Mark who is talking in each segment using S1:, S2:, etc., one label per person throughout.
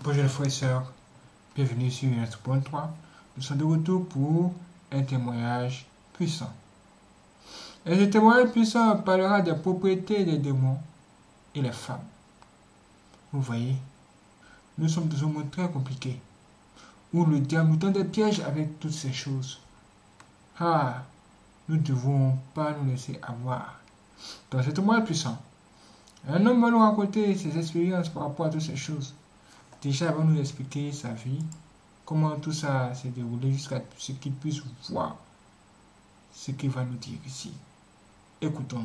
S1: Bonjour les frères et sœurs, bienvenue sur notre point 3. Nous sommes de retour pour un témoignage puissant. Et ce témoignage puissant parlera des propriétés des démons et les femmes. Vous voyez, nous sommes dans un monde très compliqué, où le diable nous tend des pièges avec toutes ces choses. Nous ne devons pas nous laisser avoir. Dans ce témoignage puissant, un homme va nous raconter ses expériences par rapport à toutes ces choses. Déjà, avant de nous expliquer sa vie, comment tout ça s'est déroulé jusqu'à ce qu'il puisse voir ce qu'il va nous dire ici. Écoutons.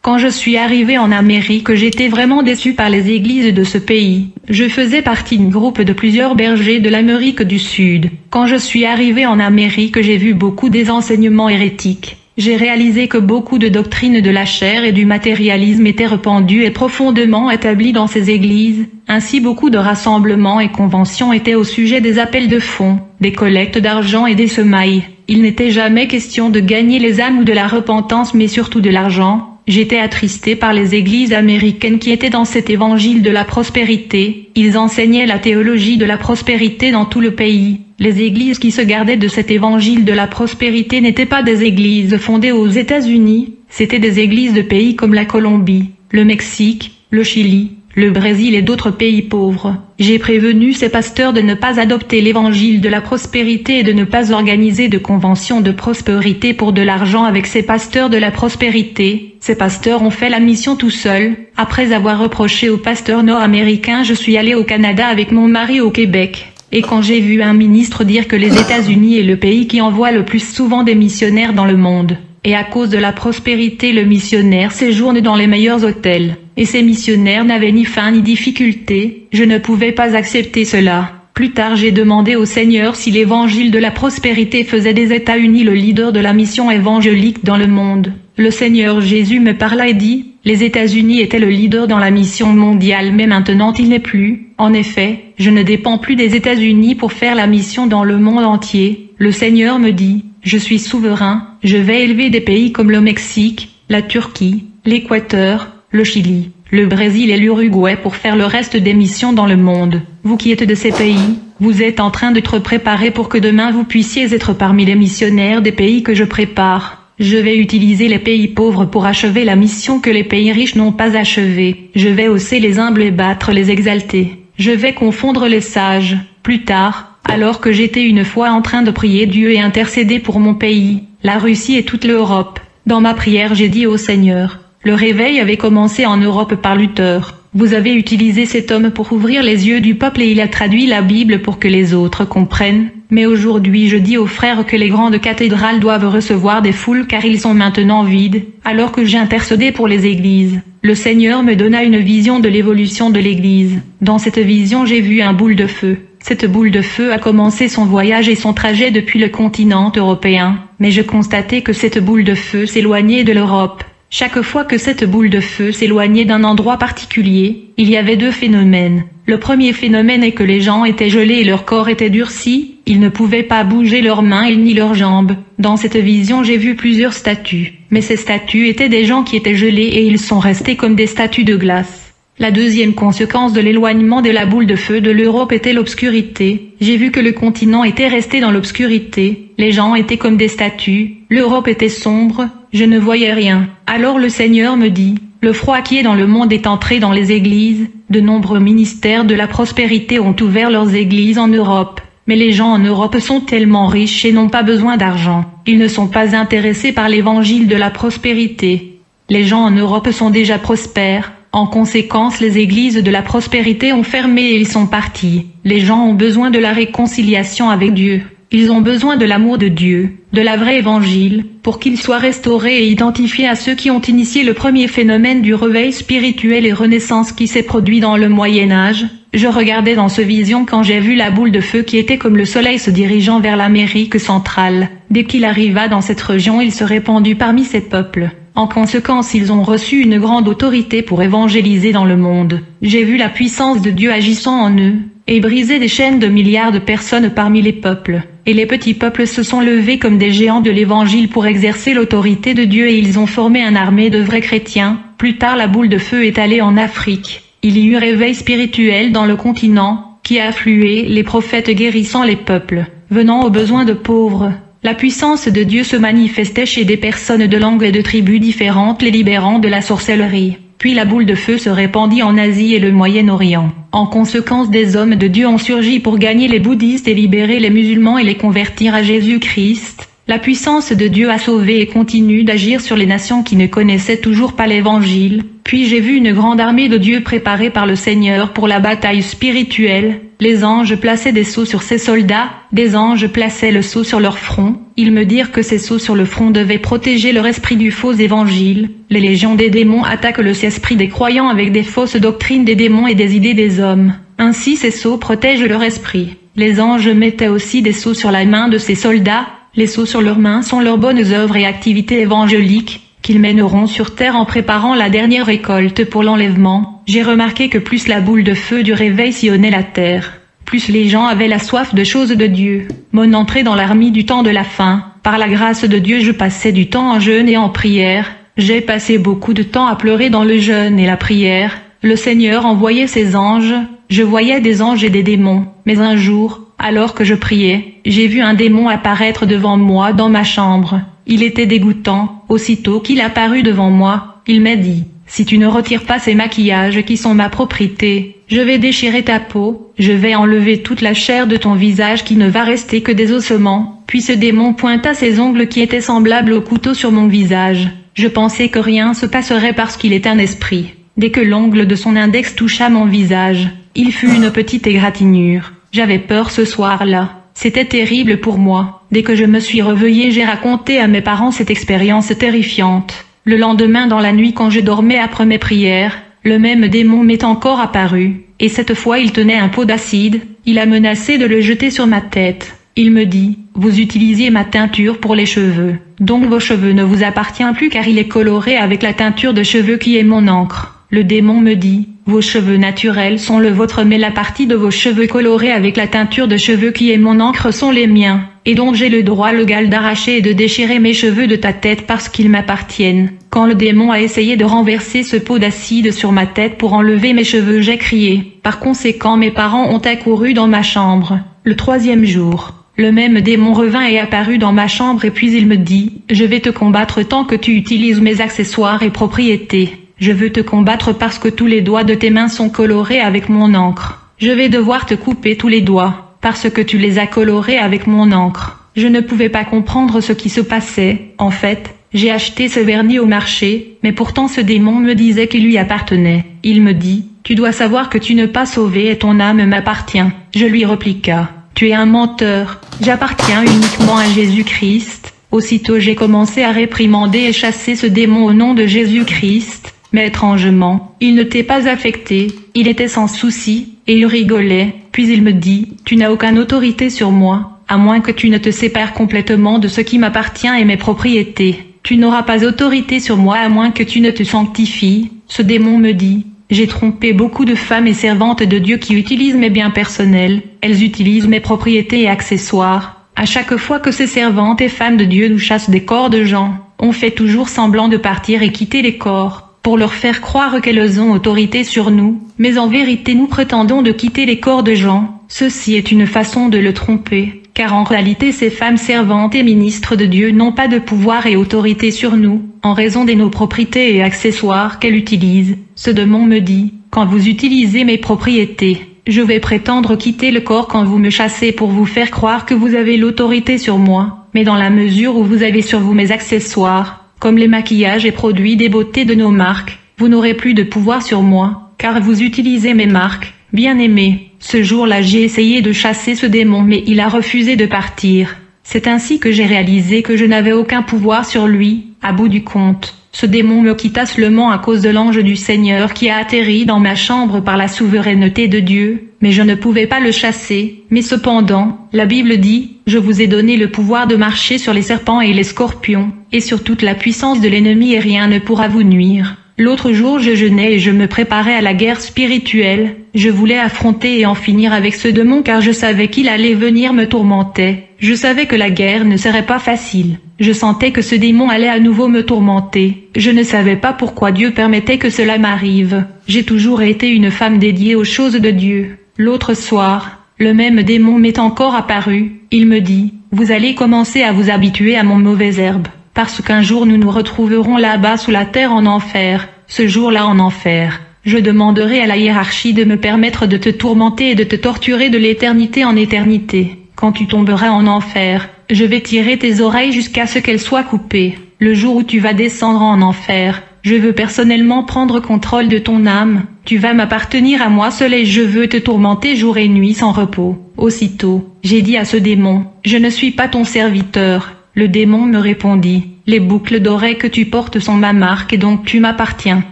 S2: Quand je suis arrivé en Amérique, j'étais vraiment déçu par les églises de ce pays. Je faisais partie d'un groupe de plusieurs bergers de l'Amérique du Sud. Quand je suis arrivé en Amérique, j'ai vu beaucoup des enseignements hérétiques. J'ai réalisé que beaucoup de doctrines de la chair et du matérialisme étaient répandues et profondément établies dans ces églises. Ainsi, beaucoup de rassemblements et conventions étaient au sujet des appels de fonds, des collectes d'argent et des semailles. Il n'était jamais question de gagner les âmes ou de la repentance, mais surtout de l'argent. J'étais attristé par les églises américaines qui étaient dans cet évangile de la prospérité. Ils enseignaient la théologie de la prospérité dans tout le pays. Les églises qui se gardaient de cet évangile de la prospérité n'étaient pas des églises fondées aux États-Unis, c'étaient des églises de pays comme la Colombie, le Mexique, le Chili, le Brésil et d'autres pays pauvres. J'ai prévenu ces pasteurs de ne pas adopter l'évangile de la prospérité et de ne pas organiser de conventions de prospérité pour de l'argent avec ces pasteurs de la prospérité. Ces pasteurs ont fait la mission tout seuls. Après avoir reproché aux pasteurs nord-américains, je suis allé au Canada avec mon mari au Québec. Et quand j'ai vu un ministre dire que les États-Unis est le pays qui envoie le plus souvent des missionnaires dans le monde, et à cause de la prospérité le missionnaire séjourne dans les meilleurs hôtels, et ces missionnaires n'avaient ni faim ni difficulté, je ne pouvais pas accepter cela. Plus tard j'ai demandé au Seigneur si l'évangile de la prospérité faisait des États-Unis le leader de la mission évangélique dans le monde. Le Seigneur Jésus me parla et dit, les États-Unis étaient le leader dans la mission mondiale, mais maintenant il n'est plus. En effet, je ne dépends plus des États-Unis pour faire la mission dans le monde entier. Le Seigneur me dit, je suis souverain, je vais élever des pays comme le Mexique, la Turquie, l'Équateur, le Chili, le Brésil et l'Uruguay pour faire le reste des missions dans le monde. Vous qui êtes de ces pays, vous êtes en train d'être préparés pour que demain vous puissiez être parmi les missionnaires des pays que je prépare. Je vais utiliser les pays pauvres pour achever la mission que les pays riches n'ont pas achevée. Je vais hausser les humbles et battre les exaltés. Je vais confondre les sages. Plus tard, alors que j'étais une fois en train de prier Dieu et intercéder pour mon pays, la Russie et toute l'Europe, dans ma prière j'ai dit au Seigneur, le réveil avait commencé en Europe par Luther. Vous avez utilisé cet homme pour ouvrir les yeux du peuple et il a traduit la Bible pour que les autres comprennent. Mais aujourd'hui je dis aux frères que les grandes cathédrales doivent recevoir des foules car ils sont maintenant vides, alors que j'ai intercédé pour les églises. Le Seigneur me donna une vision de l'évolution de l'église. Dans cette vision j'ai vu un boule de feu. Cette boule de feu a commencé son voyage et son trajet depuis le continent européen, mais je constatais que cette boule de feu s'éloignait de l'Europe. Chaque fois que cette boule de feu s'éloignait d'un endroit particulier, il y avait deux phénomènes. Le premier phénomène est que les gens étaient gelés et leur corps était durci, ils ne pouvaient pas bouger leurs mains ni leurs jambes. Dans cette vision j'ai vu plusieurs statues, mais ces statues étaient des gens qui étaient gelés et ils sont restés comme des statues de glace. La deuxième conséquence de l'éloignement de la boule de feu de l'Europe était l'obscurité. J'ai vu que le continent était resté dans l'obscurité, les gens étaient comme des statues, l'Europe était sombre, je ne voyais rien. Alors le Seigneur me dit, le froid qui est dans le monde est entré dans les églises, de nombreux ministères de la prospérité ont ouvert leurs églises en Europe. Mais les gens en Europe sont tellement riches et n'ont pas besoin d'argent. Ils ne sont pas intéressés par l'évangile de la prospérité. Les gens en Europe sont déjà prospères. En conséquence, les églises de la prospérité ont fermé et ils sont partis. Les gens ont besoin de la réconciliation avec Dieu. Ils ont besoin de l'amour de Dieu, de la vraie évangile, pour qu'ils soient restaurés et identifiés à ceux qui ont initié le premier phénomène du réveil spirituel et renaissance qui s'est produit dans le Moyen-Âge. Je regardais dans ce vision quand j'ai vu la boule de feu qui était comme le soleil se dirigeant vers l'Amérique centrale. Dès qu'il arriva dans cette région, il se répandit parmi ces peuples. En conséquence, ils ont reçu une grande autorité pour évangéliser dans le monde. J'ai vu la puissance de Dieu agissant en eux, et briser des chaînes de milliards de personnes parmi les peuples. Et les petits peuples se sont levés comme des géants de l'évangile pour exercer l'autorité de Dieu et ils ont formé une armée de vrais chrétiens. Plus tard, la boule de feu est allée en Afrique. Il y eut réveil spirituel dans le continent, qui a afflué, les prophètes guérissant les peuples, venant aux besoins de pauvres. La puissance de Dieu se manifestait chez des personnes de langues et de tribus différentes, les libérant de la sorcellerie. Puis la boule de feu se répandit en Asie et le Moyen-Orient. En conséquence, des hommes de Dieu ont surgi pour gagner les bouddhistes et libérer les musulmans et les convertir à Jésus-Christ. La puissance de Dieu a sauvé et continue d'agir sur les nations qui ne connaissaient toujours pas l'Évangile. Puis j'ai vu une grande armée de Dieu préparée par le Seigneur pour la bataille spirituelle. Les anges plaçaient des sceaux sur ces soldats, des anges plaçaient le sceau sur leur front. Ils me dirent que ces sceaux sur le front devaient protéger leur esprit du faux évangile. Les légions des démons attaquent le esprit des croyants avec des fausses doctrines des démons et des idées des hommes. Ainsi ces sceaux protègent leur esprit. Les anges mettaient aussi des sceaux sur la main de ces soldats. Les sceaux sur leurs mains sont leurs bonnes œuvres et activités évangéliques, qu'ils mèneront sur terre en préparant la dernière récolte pour l'enlèvement. J'ai remarqué que plus la boule de feu du réveil sillonnait la terre, plus les gens avaient la soif de choses de Dieu. Mon entrée dans l'armée du temps de la fin, par la grâce de Dieu je passais du temps en jeûne et en prière. J'ai passé beaucoup de temps à pleurer dans le jeûne et la prière. Le Seigneur envoyait ses anges, je voyais des anges et des démons, mais un jour, alors que je priais, j'ai vu un démon apparaître devant moi dans ma chambre. Il était dégoûtant. Aussitôt qu'il apparut devant moi, il m'a dit, « Si tu ne retires pas ces maquillages qui sont ma propriété, je vais déchirer ta peau, je vais enlever toute la chair de ton visage qui ne va rester que des ossements. » Puis ce démon pointa ses ongles qui étaient semblables au couteau sur mon visage. Je pensais que rien se passerait parce qu'il est un esprit. Dès que l'ongle de son index toucha mon visage, il fut une petite égratignure. J'avais peur ce soir-là. C'était terrible pour moi. Dès que je me suis réveillée, j'ai raconté à mes parents cette expérience terrifiante. Le lendemain dans la nuit quand je dormais après mes prières, le même démon m'est encore apparu. Et cette fois il tenait un pot d'acide, il a menacé de le jeter sur ma tête. Il me dit, « Vous utilisiez ma teinture pour les cheveux. Donc vos cheveux ne vous appartiennent plus car il est coloré avec la teinture de cheveux qui est mon encre. » Le démon me dit, « Vos cheveux naturels sont le vôtre mais la partie de vos cheveux colorés avec la teinture de cheveux qui est mon encre sont les miens. Et donc j'ai le droit légal d'arracher et de déchirer mes cheveux de ta tête parce qu'ils m'appartiennent. » Quand le démon a essayé de renverser ce pot d'acide sur ma tête pour enlever mes cheveux, j'ai crié. Par conséquent mes parents ont accouru dans ma chambre. Le 3e jour, le même démon revint et apparut dans ma chambre et puis il me dit, « Je vais te combattre tant que tu utilises mes accessoires et propriétés. Je veux te combattre parce que tous les doigts de tes mains sont colorés avec mon encre. Je vais devoir te couper tous les doigts, parce que tu les as colorés avec mon encre. » Je ne pouvais pas comprendre ce qui se passait. En fait, j'ai acheté ce vernis au marché, mais pourtant ce démon me disait qu'il lui appartenait. Il me dit, « Tu dois savoir que tu n'es pas sauvé et ton âme m'appartient. » Je lui répliqua, « Tu es un menteur. J'appartiens uniquement à Jésus-Christ. » Aussitôt j'ai commencé à réprimander et chasser ce démon au nom de Jésus-Christ. Mais étrangement, il ne t'est pas affecté, il était sans souci, et il rigolait, puis il me dit, « Tu n'as aucune autorité sur moi, à moins que tu ne te sépares complètement de ce qui m'appartient et mes propriétés. Tu n'auras pas autorité sur moi à moins que tu ne te sanctifies. » Ce démon me dit, « J'ai trompé beaucoup de femmes et servantes de Dieu qui utilisent mes biens personnels, elles utilisent mes propriétés et accessoires. À chaque fois que ces servantes et femmes de Dieu nous chassent des corps de gens, on fait toujours semblant de partir et quitter les corps, pour leur faire croire qu'elles ont autorité sur nous, mais en vérité nous prétendons de quitter les corps de gens. Ceci est une façon de le tromper, car en réalité ces femmes servantes et ministres de Dieu n'ont pas de pouvoir et autorité sur nous, en raison de nos propriétés et accessoires qu'elles utilisent. Ce démon me dit, « Quand vous utilisez mes propriétés, je vais prétendre quitter le corps quand vous me chassez pour vous faire croire que vous avez l'autorité sur moi, mais dans la mesure où vous avez sur vous mes accessoires, comme les maquillages et produits des beautés de nos marques, vous n'aurez plus de pouvoir sur moi, car vous utilisez mes marques. » Bien-aimé, ce jour-là j'ai essayé de chasser ce démon mais il a refusé de partir. C'est ainsi que j'ai réalisé que je n'avais aucun pouvoir sur lui. À bout du compte, ce démon me quitta seulement à cause de l'ange du Seigneur qui a atterri dans ma chambre par la souveraineté de Dieu, mais je ne pouvais pas le chasser. Mais cependant, la Bible dit, « Je vous ai donné le pouvoir de marcher sur les serpents et les scorpions, et sur toute la puissance de l'ennemi et rien ne pourra vous nuire. » L'autre jour je jeûnais et je me préparais à la guerre spirituelle. Je voulais affronter et en finir avec ce démon car je savais qu'il allait venir me tourmenter. Je savais que la guerre ne serait pas facile. Je sentais que ce démon allait à nouveau me tourmenter. Je ne savais pas pourquoi Dieu permettait que cela m'arrive. J'ai toujours été une femme dédiée aux choses de Dieu. L'autre soir, le même démon m'est encore apparu. Il me dit, vous allez commencer à vous habituer à mon mauvaise herbe, parce qu'un jour nous nous retrouverons là-bas sous la terre en enfer. Ce jour-là en enfer, je demanderai à la hiérarchie de me permettre de te tourmenter et de te torturer de l'éternité en éternité. Quand tu tomberas en enfer, je vais tirer tes oreilles jusqu'à ce qu'elles soient coupées. Le jour où tu vas descendre en enfer, je veux personnellement prendre contrôle de ton âme. Tu vas m'appartenir à moi seul et je veux te tourmenter jour et nuit sans repos. Aussitôt, j'ai dit à ce démon, je ne suis pas ton serviteur. Le démon me répondit, les boucles d'oreilles que tu portes sont ma marque et donc tu m'appartiens.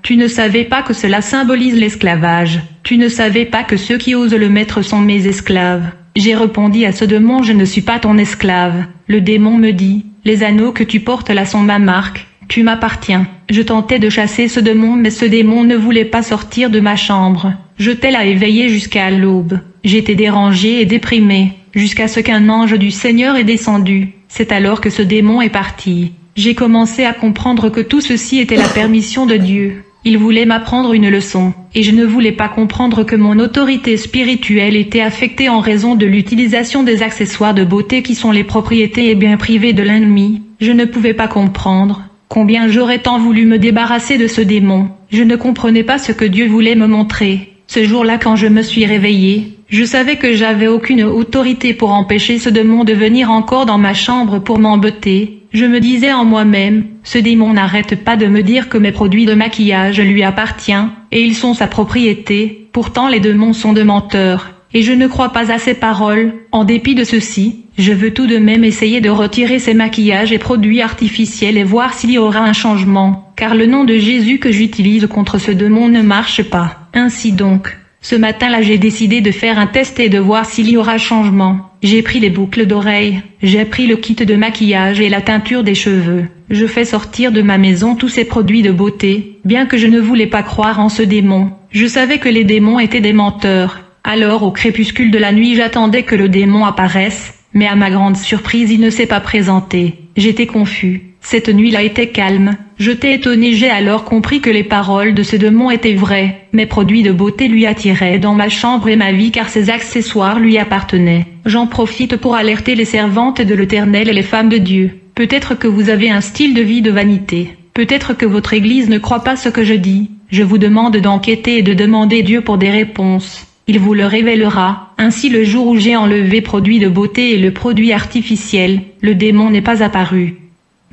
S2: Tu ne savais pas que cela symbolise l'esclavage. Tu ne savais pas que ceux qui osent le mettre sont mes esclaves. J'ai répondu à ce démon, je ne suis pas ton esclave. Le démon me dit, les anneaux que tu portes là sont ma marque. Tu m'appartiens. Je tentais de chasser ce démon mais ce démon ne voulait pas sortir de ma chambre. Je l'ai éveillé jusqu'à l'aube. J'étais dérangée et déprimée, jusqu'à ce qu'un ange du Seigneur est descendu. C'est alors que ce démon est parti. J'ai commencé à comprendre que tout ceci était la permission de Dieu. Il voulait m'apprendre une leçon, et je ne voulais pas comprendre que mon autorité spirituelle était affectée en raison de l'utilisation des accessoires de beauté qui sont les propriétés et biens privés de l'ennemi. Je ne pouvais pas comprendre combien j'aurais tant voulu me débarrasser de ce démon. Je ne comprenais pas ce que Dieu voulait me montrer. Ce jour-là, quand je me suis réveillée, je savais que j'avais aucune autorité pour empêcher ce démon de venir encore dans ma chambre pour m'embêter. Je me disais en moi-même, ce démon n'arrête pas de me dire que mes produits de maquillage lui appartiennent, et ils sont sa propriété. Pourtant les démons sont de menteurs, et je ne crois pas à ces paroles. En dépit de ceci, je veux tout de même essayer de retirer ces maquillages et produits artificiels et voir s'il y aura un changement, car le nom de Jésus que j'utilise contre ce démon ne marche pas. Ainsi donc, ce matin-là j'ai décidé de faire un test et de voir s'il y aura changement. J'ai pris les boucles d'oreilles, j'ai pris le kit de maquillage et la teinture des cheveux. Je fais sortir de ma maison tous ces produits de beauté, bien que je ne voulais pas croire en ce démon. Je savais que les démons étaient des menteurs. Alors au crépuscule de la nuit j'attendais que le démon apparaisse, mais à ma grande surprise il ne s'est pas présenté. J'étais confus. Cette nuit-là était calme. J'étais étonné, j'ai alors compris que les paroles de ce démon étaient vraies. Mes produits de beauté lui attiraient dans ma chambre et ma vie car ces accessoires lui appartenaient. J'en profite pour alerter les servantes de l'Éternel et les femmes de Dieu. Peut-être que vous avez un style de vie de vanité. Peut-être que votre église ne croit pas ce que je dis. Je vous demande d'enquêter et de demander Dieu pour des réponses. Il vous le révélera. Ainsi le jour où j'ai enlevé produits de beauté et le produit artificiel, le démon n'est pas apparu.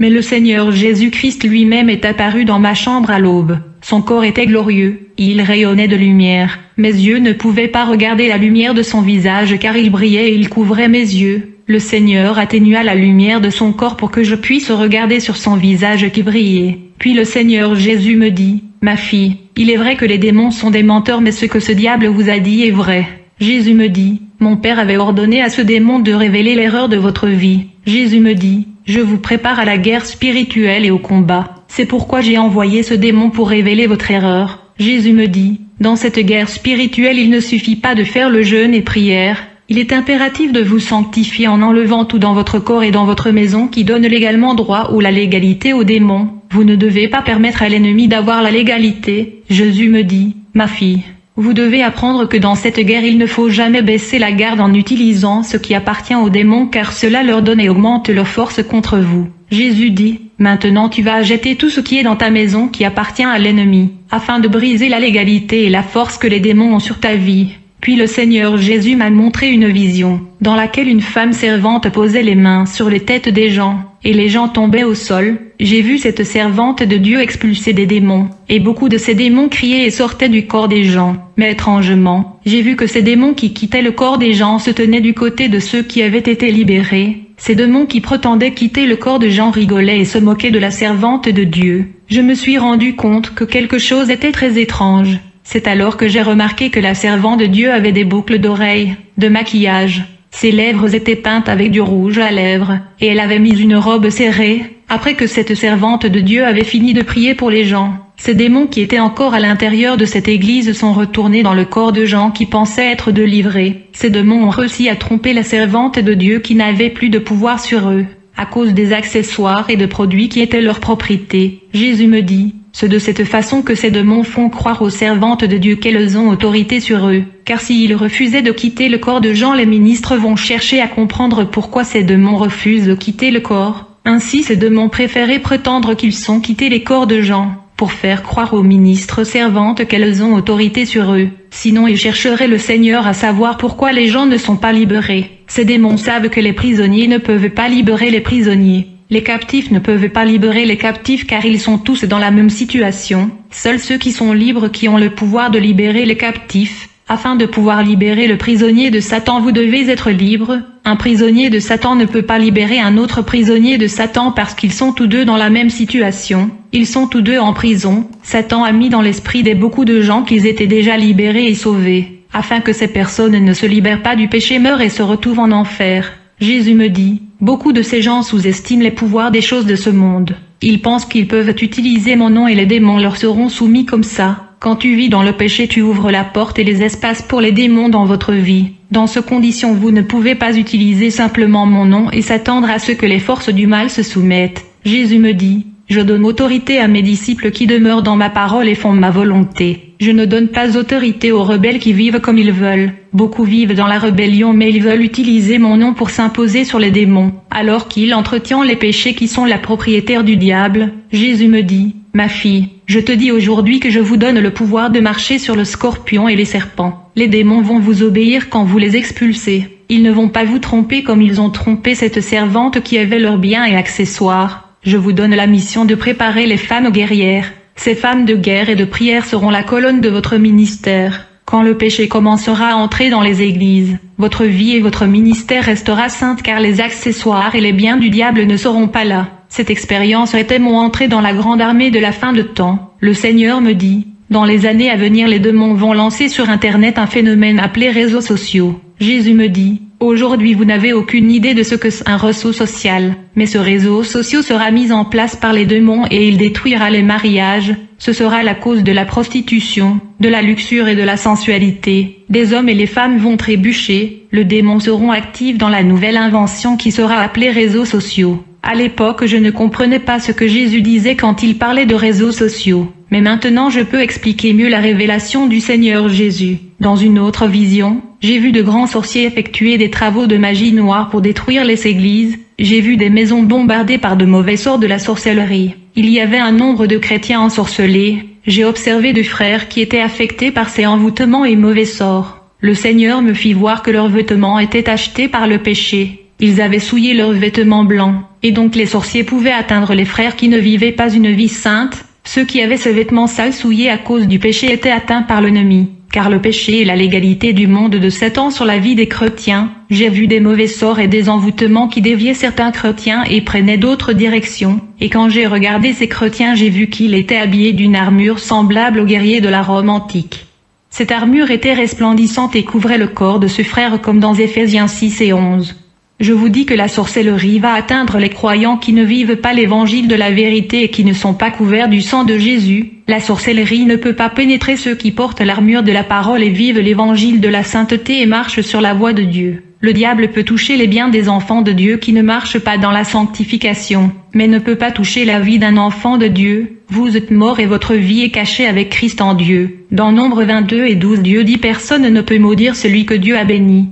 S2: Mais le Seigneur Jésus-Christ lui-même est apparu dans ma chambre à l'aube. Son corps était glorieux, il rayonnait de lumière. Mes yeux ne pouvaient pas regarder la lumière de son visage car il brillait et il couvrait mes yeux. Le Seigneur atténua la lumière de son corps pour que je puisse regarder sur son visage qui brillait. Puis le Seigneur Jésus me dit, « Ma fille, il est vrai que les démons sont des menteurs mais ce que ce diable vous a dit est vrai. » Jésus me dit, « Mon Père avait ordonné à ce démon de révéler l'erreur de votre vie. » Jésus me dit, « Je vous prépare à la guerre spirituelle et au combat. C'est pourquoi j'ai envoyé ce démon pour révéler votre erreur. » Jésus me dit, « Dans cette guerre spirituelle il ne suffit pas de faire le jeûne et prière. Il est impératif de vous sanctifier en enlevant tout dans votre corps et dans votre maison qui donne légalement droit ou la légalité aux démons. Vous ne devez pas permettre à l'ennemi d'avoir la légalité. » Jésus me dit, « Ma fille, vous devez apprendre que dans cette guerre il ne faut jamais baisser la garde en utilisant ce qui appartient aux démons car cela leur donne et augmente leur force contre vous. » Jésus dit, « Maintenant tu vas jeter tout ce qui est dans ta maison qui appartient à l'ennemi, afin de briser la légalité et la force que les démons ont sur ta vie. » Puis le Seigneur Jésus m'a montré une vision, dans laquelle une femme servante posait les mains sur les têtes des gens, et les gens tombaient au sol. J'ai vu cette servante de Dieu expulser des démons, et beaucoup de ces démons criaient et sortaient du corps des gens. Mais étrangement, j'ai vu que ces démons qui quittaient le corps des gens se tenaient du côté de ceux qui avaient été libérés. Ces démons qui prétendaient quitter le corps de gens rigolaient et se moquaient de la servante de Dieu. Je me suis rendu compte que quelque chose était très étrange. C'est alors que j'ai remarqué que la servante de Dieu avait des boucles d'oreilles, de maquillage. Ses lèvres étaient peintes avec du rouge à lèvres, et elle avait mis une robe serrée. Après que cette servante de Dieu avait fini de prier pour les gens, ces démons qui étaient encore à l'intérieur de cette église sont retournés dans le corps de gens qui pensaient être délivrés. Ces démons ont réussi à tromper la servante de Dieu qui n'avait plus de pouvoir sur eux. à cause des accessoires et de produits qui étaient leur propriété. Jésus me dit, c'est de cette façon que ces démons font croire aux servantes de Dieu qu'elles ont autorité sur eux, car s'ils refusaient de quitter le corps de Jean, les ministres vont chercher à comprendre pourquoi ces démons refusent de quitter le corps. Ainsi ces démons préféraient prétendre qu'ils ont quitté les corps de Jean, pour faire croire aux ministres servantes qu'elles ont autorité sur eux. Sinon ils chercheraient le Seigneur à savoir pourquoi les gens ne sont pas libérés. Ces démons savent que les prisonniers ne peuvent pas libérer les prisonniers. Les captifs ne peuvent pas libérer les captifs car ils sont tous dans la même situation. Seuls ceux qui sont libres qui ont le pouvoir de libérer les captifs. Afin de pouvoir libérer le prisonnier de Satan, vous devez être libre. Un prisonnier de Satan ne peut pas libérer un autre prisonnier de Satan parce qu'ils sont tous deux dans la même situation. Ils sont tous deux en prison. Satan a mis dans l'esprit de beaucoup de gens qu'ils étaient déjà libérés et sauvés, afin que ces personnes ne se libèrent pas du péché, meurent et se retrouvent en enfer. Jésus me dit, beaucoup de ces gens sous-estiment les pouvoirs des choses de ce monde. Ils pensent qu'ils peuvent utiliser mon nom et les démons leur seront soumis comme ça. Quand tu vis dans le péché, tu ouvres la porte et les espaces pour les démons dans votre vie. Dans ces conditions, vous ne pouvez pas utiliser simplement mon nom et s'attendre à ce que les forces du mal se soumettent. Jésus me dit, je donne autorité à mes disciples qui demeurent dans ma parole et font ma volonté. Je ne donne pas autorité aux rebelles qui vivent comme ils veulent. Beaucoup vivent dans la rébellion mais ils veulent utiliser mon nom pour s'imposer sur les démons, alors qu'il entretient les péchés qui sont la propriétaire du diable. Jésus me dit, ma fille, je te dis aujourd'hui que je vous donne le pouvoir de marcher sur le scorpion et les serpents. Les démons vont vous obéir quand vous les expulsez. Ils ne vont pas vous tromper comme ils ont trompé cette servante qui avait leurs biens et accessoires. Je vous donne la mission de préparer les femmes guerrières. Ces femmes de guerre et de prière seront la colonne de votre ministère. Quand le péché commencera à entrer dans les églises, votre vie et votre ministère restera sainte car les accessoires et les biens du diable ne seront pas là. Cette expérience était mon entrée dans la grande armée de la fin de temps. Le Seigneur me dit, dans les années à venir les démons vont lancer sur Internet un phénomène appelé réseaux sociaux. Jésus me dit, aujourd'hui vous n'avez aucune idée de ce que c'est un réseau social, mais ce réseau social sera mis en place par les démons et il détruira les mariages. Ce sera la cause de la prostitution, de la luxure et de la sensualité. Des hommes et les femmes vont trébucher. Les démons seront actifs dans la nouvelle invention qui sera appelée réseaux sociaux. À l'époque, je ne comprenais pas ce que Jésus disait quand il parlait de réseaux sociaux. Mais maintenant je peux expliquer mieux la révélation du Seigneur Jésus. Dans une autre vision, j'ai vu de grands sorciers effectuer des travaux de magie noire pour détruire les églises. J'ai vu des maisons bombardées par de mauvais sorts de la sorcellerie. Il y avait un nombre de chrétiens ensorcelés. J'ai observé de frères qui étaient affectés par ces envoûtements et mauvais sorts. Le Seigneur me fit voir que leurs vêtements étaient achetés par le péché. Ils avaient souillé leurs vêtements blancs. Et donc les sorciers pouvaient atteindre les frères qui ne vivaient pas une vie sainte. Ceux qui avaient ce vêtement sale souillé à cause du péché étaient atteints par l'ennemi. Car le péché est la légalité du monde de Satan sur la vie des chrétiens. J'ai vu des mauvais sorts et des envoûtements qui déviaient certains chrétiens et prenaient d'autres directions. Et quand j'ai regardé ces chrétiens, j'ai vu qu'il était habillé d'une armure semblable aux guerriers de la Rome antique. Cette armure était resplendissante et couvrait le corps de ce frère comme dans Éphésiens 6 et 11. Je vous dis que la sorcellerie va atteindre les croyants qui ne vivent pas l'évangile de la vérité et qui ne sont pas couverts du sang de Jésus. La sorcellerie ne peut pas pénétrer ceux qui portent l'armure de la parole et vivent l'évangile de la sainteté et marchent sur la voie de Dieu. Le diable peut toucher les biens des enfants de Dieu qui ne marchent pas dans la sanctification, mais ne peut pas toucher la vie d'un enfant de Dieu. Vous êtes morts et votre vie est cachée avec Christ en Dieu. Dans Nombre 22 et 12, Dieu dit personne ne peut maudire celui que Dieu a béni.